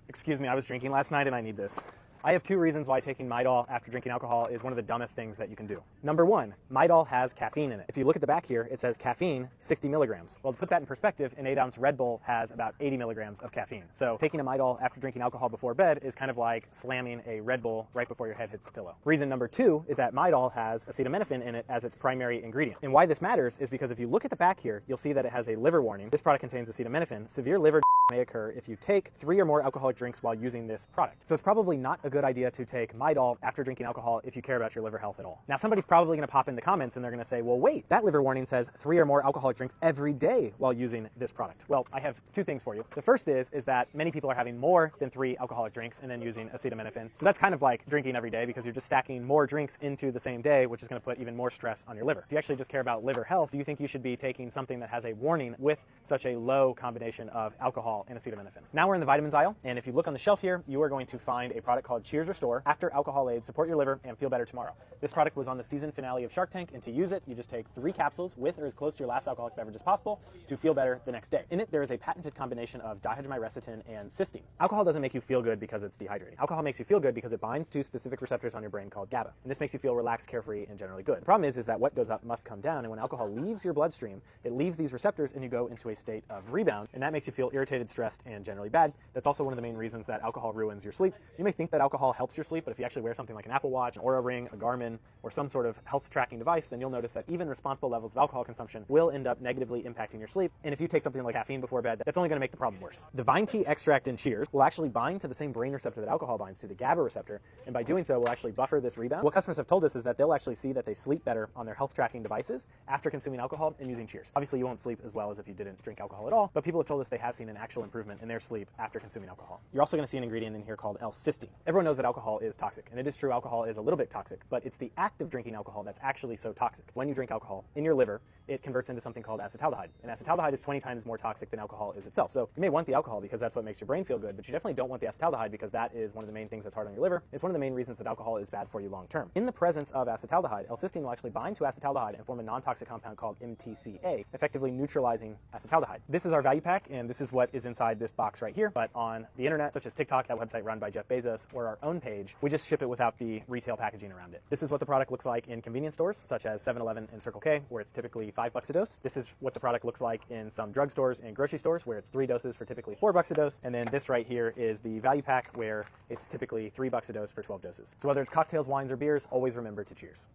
Excuse me, I was drinking last night and I need this. I have two reasons why taking Midol after drinking alcohol is one of the dumbest things that you can do. Number one, Midol has caffeine in it. If you look at the back here, it says caffeine, 60 milligrams. Well, to put that in perspective, an 8-ounce Red Bull has about 80 milligrams of caffeine. So taking a Midol after drinking alcohol before bed is kind of like slamming a Red Bull right before your head hits the pillow. Reason number two is that Midol has acetaminophen in it as its primary ingredient. And why this matters is because if you look at the back here, you'll see that it has a liver warning. This product contains acetaminophen. Severe liver may occur if you take 3 or more alcoholic drinks while using this product. So it's probably not a good idea to take Midol after drinking alcohol if you care about your liver health at all. Now, somebody's probably going to pop in the comments and they're going to say, well, wait, that liver warning says 3 or more alcoholic drinks every day while using this product. Well, I have two things for you. The first is that many people are having more than 3 alcoholic drinks and then using acetaminophen. So that's kind of like drinking every day because you're just stacking more drinks into the same day, which is going to put even more stress on your liver. If you actually just care about liver health, do you think you should be taking something that has a warning with such a low combination of alcohol and acetaminophen? Now we're in the vitamins aisle, and if you look on the shelf here, you are going to find a product called Cheers Restore After Alcohol Aid. Support your liver and feel better tomorrow. This product was on the season finale of Shark Tank, and to use it, you just take 3 capsules with or as close to your last alcoholic beverage as possible to feel better the next day. In it, there is a patented combination of dihydroamycretin and cysteine. Alcohol doesn't make you feel good because it's dehydrating. Alcohol makes you feel good because it binds to specific receptors on your brain called GABA, and this makes you feel relaxed, carefree, and generally good. The problem is that what goes up must come down, and when alcohol leaves your bloodstream, it leaves these receptors and you go into a state of rebound, and that makes you feel irritated, stressed, and generally bad. That's also one of the main reasons that alcohol ruins your sleep. You may think that alcohol helps your sleep, but if you actually wear something like an Apple Watch, an Oura Ring, a Garmin, or some sort of health tracking device, then you'll notice that even responsible levels of alcohol consumption will end up negatively impacting your sleep. And if you take something like caffeine before bed, that's only going to make the problem worse. The vine tea extract in Cheers will actually bind to the same brain receptor that alcohol binds to, the GABA receptor, and by doing so will actually buffer this rebound. What customers have told us is that they'll actually see that they sleep better on their health tracking devices after consuming alcohol and using Cheers. Obviously, you won't sleep as well as if you didn't drink alcohol at all, but people have told us they have seen an actual improvement in their sleep after consuming alcohol. You're also going to see an ingredient in here called L-cysteine. Everyone knows that alcohol is toxic, and it is true alcohol is a little bit toxic, but it's the act of drinking alcohol that's actually so toxic. When you drink alcohol in your liver, it converts into something called acetaldehyde, and acetaldehyde is 20 times more toxic than alcohol is itself. So you may want the alcohol because that's what makes your brain feel good, but you definitely don't want the acetaldehyde because that is one of the main things that's hard on your liver. It's one of the main reasons that alcohol is bad for you long term. In the presence of acetaldehyde, L-cysteine will actually bind to acetaldehyde and form a non-toxic compound called MTCA, effectively neutralizing acetaldehyde. This is our value pack, and this is what is inside this box right here, but on the internet, such as TikTok, that website run by Jeff Bezos, or our own page, we just ship it without the retail packaging around it. This is what the product looks like in convenience stores, such as 7-Eleven and Circle K, where it's typically $5 a dose. This is what the product looks like in some drugstores and grocery stores, where it's 3 doses for typically $4 a dose. And then this right here is the value pack, where it's typically $3 a dose for 12 doses. So whether it's cocktails, wines, or beers, always remember to cheers.